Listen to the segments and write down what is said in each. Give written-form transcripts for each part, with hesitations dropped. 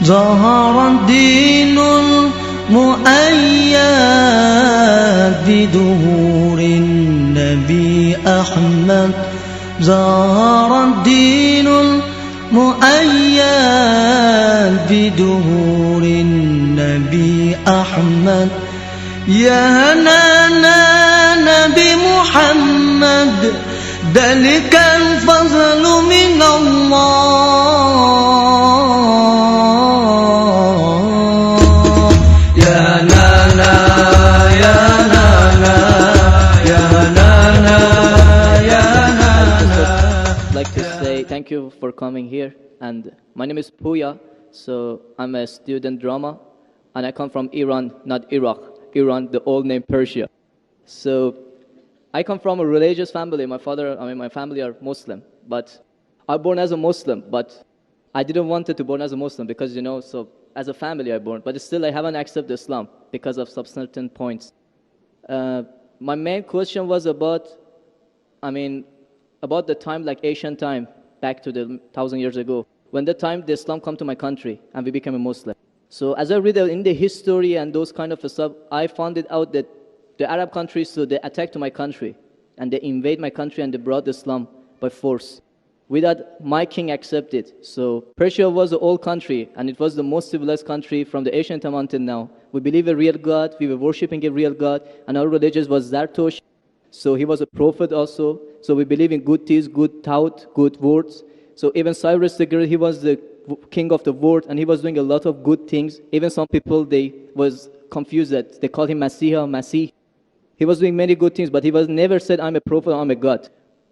ظهر الدين المؤيد بظهور النبي أحمد ظهر الدين المؤيد بظهور النبي أحمد يا هنانا نبي محمد ذلك الفضل من الله يا نانا يا نانا يا نانا يا نانا. I'd like to say thank you for coming here, and my name is Puya, so I'm a student drama, and I come from Iran, not Iraq. Iran, the old name Persia. So I come from a religious family. My family are Muslim, but I born as a Muslim, but I didn't want to born as a Muslim because, so as a family I born, but still I haven't accepted Islam because of some certain points. My main question was about the time, like Asian time, back to the 1,000 years ago, when the time the Islam come to my country and we became a Muslim. So as I read in the history and those kind of stuff, I found it out that the Arab countries, so they attacked my country and they invade my country and they brought Islam by force without my king accepted. So Persia was the old country and it was the most civilized country from the ancient time until now. We believe a real God, we were worshipping a real God, and our religion was Zarathustra. So he was a prophet also. So we believe in good deeds, good thought, good words. So even Cyrus the Great, he was the king of the world and he was doing a lot of good things. Even some people, they was confused that they called him Masih. He was doing many good things, but he was never said, I'm a prophet, I'm a God.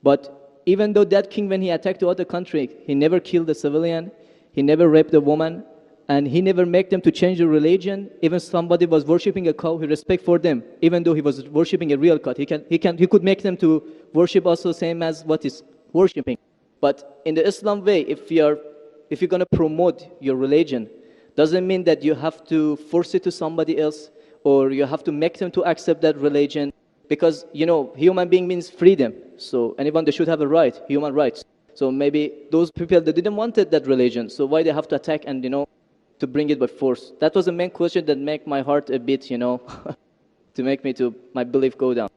But even though that king, when he attacked the other country, he never killed a civilian, he never raped a woman, and he never made them to change the religion. Even somebody was worshipping a cow, he respect for them, even though he was worshipping a real God. He could make them to worship also same as what is worshipping. But in the Islam way, if you're going to promote your religion, doesn't mean that you have to force it to somebody else or you have to make them to accept that religion, because human being means freedom. So anyone, they should have a right, human rights. So maybe those people, they didn't want that religion, so why they have to attack and to bring it by force? That was the main question that make my heart a bit to make me to my belief go down.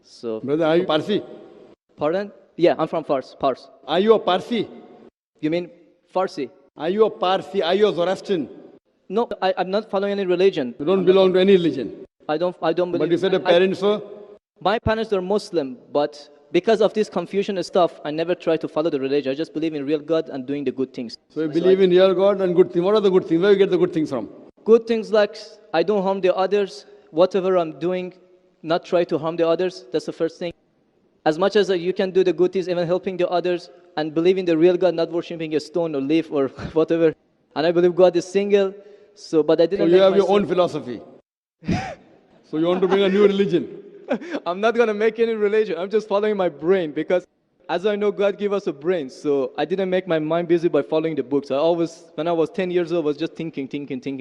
So brother, are you Parsi? Pardon? Yeah, I'm from Fars. Are you a Parsi? You mean Farsi? Are you a Parsi? Are you a Zoroastrian? No, I'm not following any religion. You don't belong to any religion. I don't believe. But you said your parents were? My parents are Muslim, but because of this confusion and stuff, I never try to follow the religion. I just believe in real God and doing the good things. So you believe in real God and good things. What are the good things? Where do you get the good things from? Good things like I don't harm the others. Whatever I'm doing, not try to harm the others. That's the first thing. As much as you can do the good things, even helping the others, and believe in the real God, not worshipping a stone or leaf or whatever. And I believe God is single. So, but I didn't. So you have your own philosophy. So you want to bring a new religion. I'm not going to make any religion. I'm just following my brain because as I know, God gave us a brain. So I didn't make my mind busy by following the books. When I was 10 years old, I was just thinking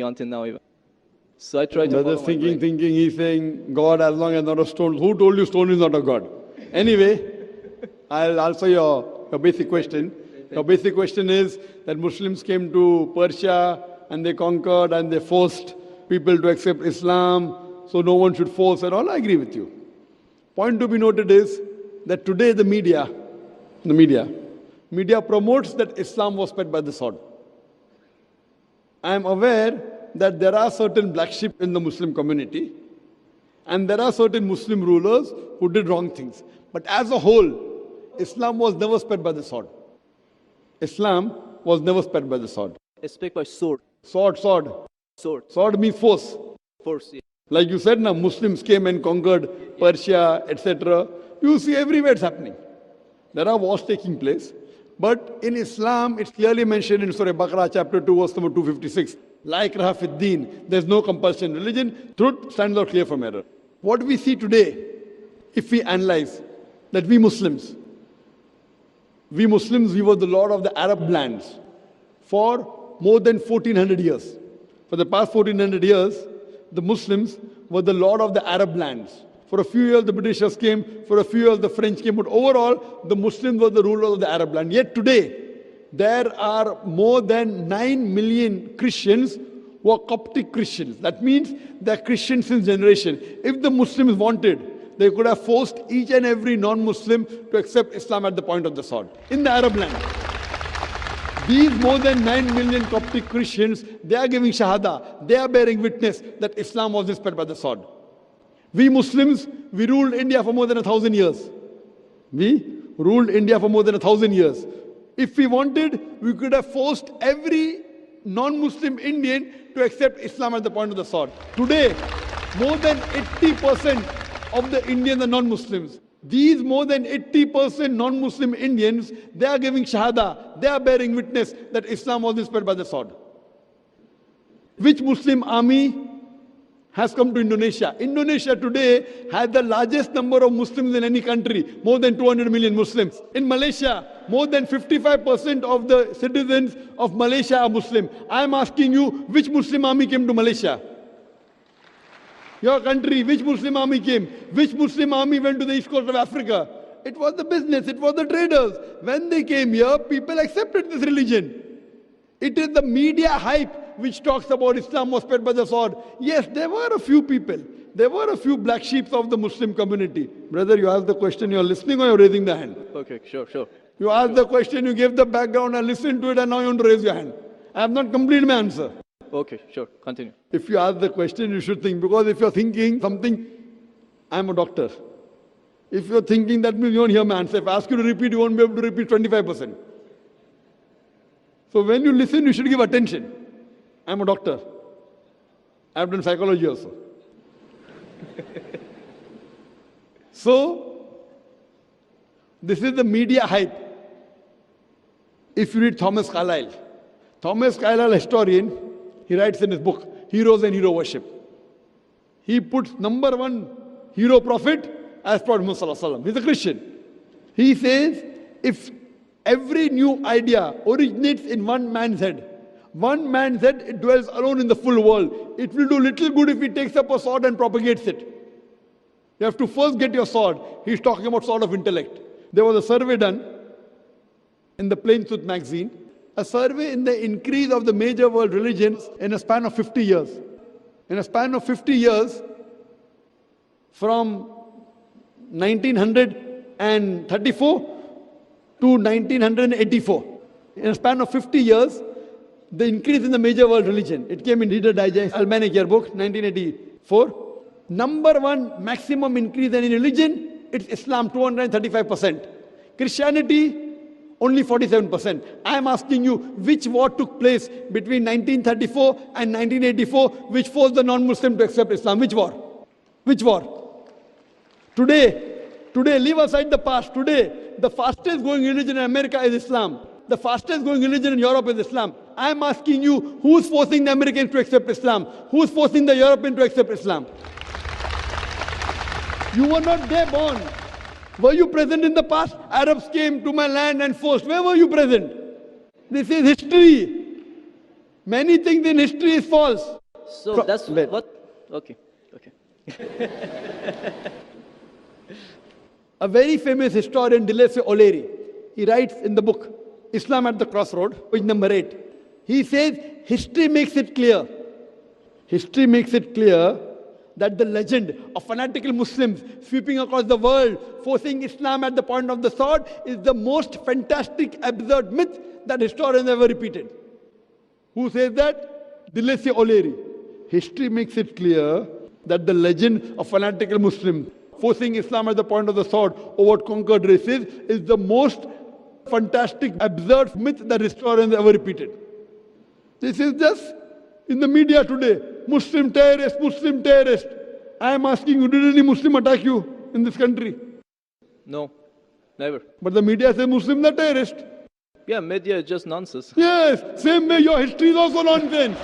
until now even. So I tried to follow my brain. Thinking, he's saying God as long as not a stone. Who told you stone is not a God? Anyway, I'll answer your basic question. Your basic question is that Muslims came to Persia and they conquered and they forced people to accept Islam. So no one should force at all. I agree with you. Point to be noted is that today the media promotes that Islam was spread by the sword. I am aware that there are certain black sheep in the Muslim community and there are certain Muslim rulers who did wrong things. But as a whole, Islam was never spread by the sword. Islam was never spread by the sword. It's spread by sword. Sword. Sword means force. Force, yeah. Like you said, now Muslims came and conquered Persia, etc. You see everywhere it's happening. There are wars taking place. But in Islam, it's clearly mentioned in Surah Baqarah, chapter 2, verse number 256. La ikraha fid deen. There's no compulsion in religion. Truth stands out clear from error. What we see today, if we analyze, that we Muslims, we were the lord of the Arab lands for more than 1400 years. For the past 1400 years, the Muslims were the lord of the Arab lands. For a few years, the Britishers came. For a few years, the French came. But overall, the Muslims were the rulers of the Arab land. Yet today, there are more than 9 million Christians who are Coptic Christians. That means they are Christians since generation. If the Muslims wanted, they could have forced each and every non-Muslim to accept Islam at the point of the sword in the Arab land. These more than 9 million Coptic Christians, they are giving Shahada. They are bearing witness that Islam was spread by the sword. We Muslims, we ruled India for more than 1,000 years. We ruled India for more than 1,000 years. If we wanted, we could have forced every non-Muslim Indian to accept Islam at the point of the sword. Today, more than 80% of the Indians are non-Muslims. These more than 80% non-Muslim Indians, they are giving Shahada. They are bearing witness that Islam was spread by the sword. Which Muslim army has come to Indonesia? Indonesia today has the largest number of Muslims in any country, more than 200 million Muslims. In Malaysia, more than 55% of the citizens of Malaysia are Muslim. I am asking you, which Muslim army came to Malaysia? Your country, which Muslim army came? Which Muslim army went to the east coast of Africa? It was the business, it was the traders. When they came here, people accepted this religion. It is the media hype which talks about Islam was spread by the sword. Yes, there were a few people. There were a few black sheep of the Muslim community. Brother, you asked the question, you're listening or you're raising the hand? Okay, sure. You asked the question, you gave the background, I listened to it, and now you want to raise your hand. I have not completed my answer. Okay, sure. Continue. If you ask the question, you should think. Because if you're thinking something, I'm a doctor. If you're thinking, that means you won't hear my answer. If I ask you to repeat, you won't be able to repeat 25%. So when you listen, you should give attention. I'm a doctor. I've done psychology also. So, this is the media hype. If you read Thomas Carlyle, historian, he writes in his book, Heroes and Hero Worship. He puts number one hero prophet as Prophet Muhammad. He's a Christian. He says, if every new idea originates in one man's head, it dwells alone in the full world. It will do little good if he takes up a sword and propagates it. You have to first get your sword. He's talking about sword of intellect. There was a survey done in the Plain Truth magazine, a survey in the increase of the major world religions in a span of 50 years. In a span of 50 years, from 1934 to 1984. In a span of 50 years, the increase in the major world religion. It came in Reader Digest, Almanac Yearbook, 1984. Number one maximum increase in religion, it's Islam, 235%. Christianity, only 47%. I am asking you, which war took place between 1934 and 1984, which forced the non-Muslim to accept Islam? Which war? Which war? Today, leave aside the past. Today, the fastest growing religion in America is Islam. The fastest growing religion in Europe is Islam. I am asking you, who's forcing the Americans to accept Islam? Who's forcing the Europeans to accept Islam? You were not there born. Were you present in the past? Arabs came to my land and forced. Where were you present? This is history. Many things in history is false. So that's what... Okay. A very famous historian, Dilese O'Leary, he writes in the book, Islam at the Crossroad, page number 8. He says, history makes it clear that the legend of fanatical Muslims sweeping across the world, forcing Islam at the point of the sword, is the most fantastic, absurd myth that historians ever repeated. Who says that? Dilese O'Leary. History makes it clear that the legend of fanatical Muslims forcing Islam at the point of the sword over conquered races is the most fantastic, absurd myth that historians ever repeated. This is just in the media today. Muslim terrorist. I am asking you, did any Muslim attack you in this country? No, never. But the media says Muslims are terrorists. Yeah, media is just nonsense. Yes, same way your history is also nonsense.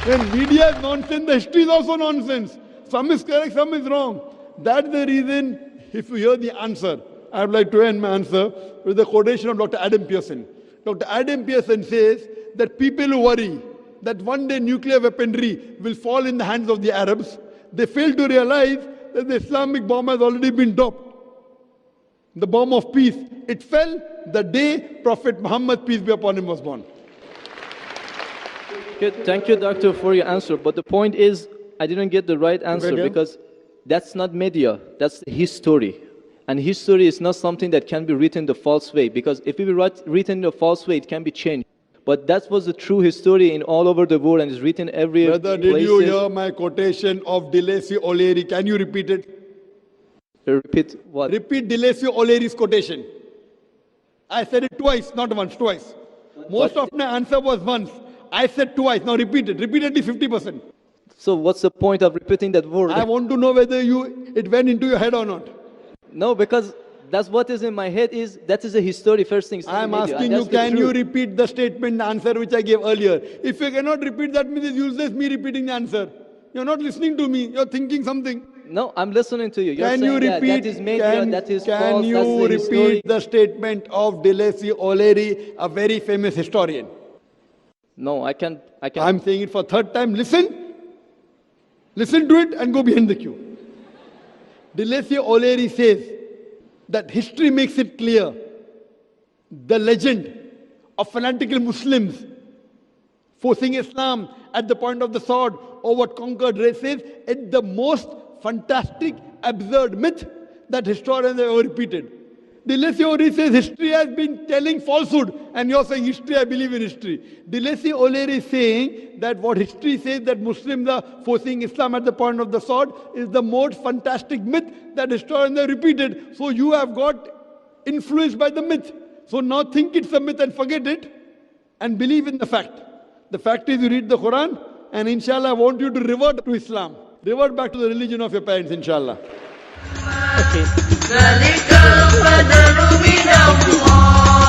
When media is nonsense, the history is also nonsense. Some is correct, some is wrong. That's the reason, if you hear the answer, I would like to end my answer with the quotation of Dr. Adam Pearson. Dr. Adam Pearson says that people who worry that one day nuclear weaponry will fall in the hands of the Arabs, they fail to realize that the Islamic bomb has already been dropped. The bomb of peace, it fell the day Prophet Muhammad, peace be upon him, was born. Good. Thank you, doctor, for your answer. But the point is, I didn't get the right answer Media? because that's not media, that's history. And history is not something that can be written the false way, because if it be written the false way, it can be changed. But that was the true history in all over the world and is written every Brother, did you hear my quotation of Deleuze O'Leary? Can you repeat it? Repeat what? Repeat Deleuze O'Leary's quotation. I said it twice, not once, twice. Most of my answer was once. I said twice. Now repeat it. Repeat at least 50%. So what's the point of repeating that word? I want to know whether it went into your head or not. No, because that's what is in my head is, that is a history first thing. I am asking you, can you repeat the statement, the answer which I gave earlier? If you cannot repeat, that means it's useless me repeating the answer. You're not listening to me. You're thinking something. No, I'm listening to you. You're Can saying you repeat? that is media, that is false, Can you that's the repeat history. the statement of Deleuze O'Leary, a very famous historian? No, I can't. I'm saying it for third time. Listen. Listen to it and go behind the queue. Deleuze O'Leary says that history makes it clear the legend of fanatical Muslims forcing Islam at the point of the sword over conquered races is the most fantastic, absurd myth that historians have ever repeated. Deleuze O'Leary says history has been telling falsehood, and you're saying history, I believe in history. Deleuze O'Leary is saying that what history says that Muslims are forcing Islam at the point of the sword is the most fantastic myth that historians have repeated. So you have got influenced by the myth. So now think it's a myth and forget it and believe in the fact. The fact is you read the Quran, and inshallah I want you to revert to Islam. Revert back to the religion of your parents, inshallah. Okay. ذلك القدر من الله